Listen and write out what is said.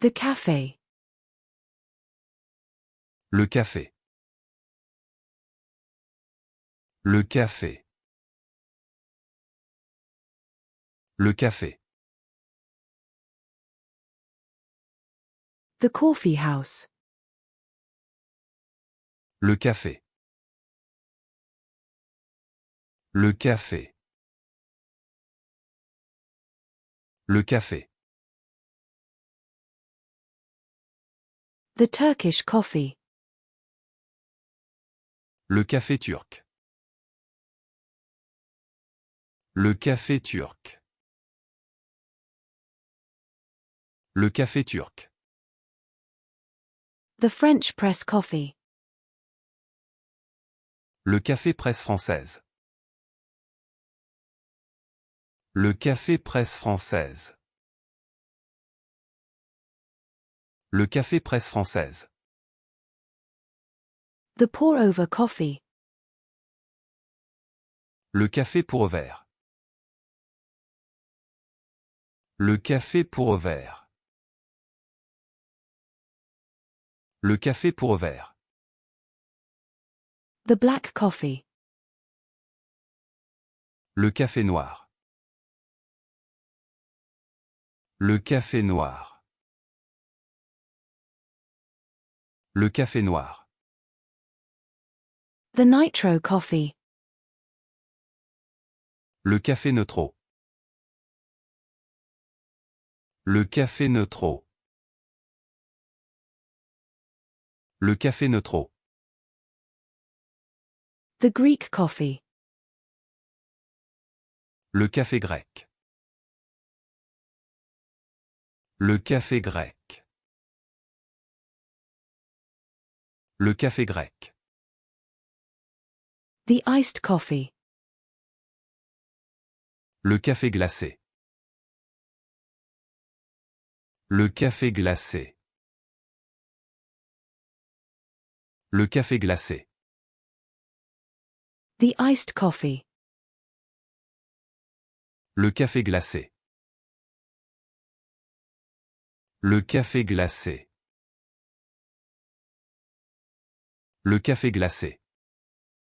The cafe. Le café. Le café. Le café. The coffee house. Le café. Le café. Le café. The Turkish coffee. Le café turc. Le café turc. Le café turc. The French press coffee. Le café presse française. Le café presse française. Le café presse française. The pour-over coffee. Le café pour verre. Le café pour verre. Le café pour verre. The black coffee. Le café noir. Le café noir. Le café noir. The nitro coffee. Le café neutro. Le café neutro. Le café neutro. The Greek coffee. Le café grec. Le café grec. Le café grec. The iced coffee. Le café glacé. Le café glacé. Le café glacé. The iced coffee. Le café glacé. Le café glacé. Le café glacé.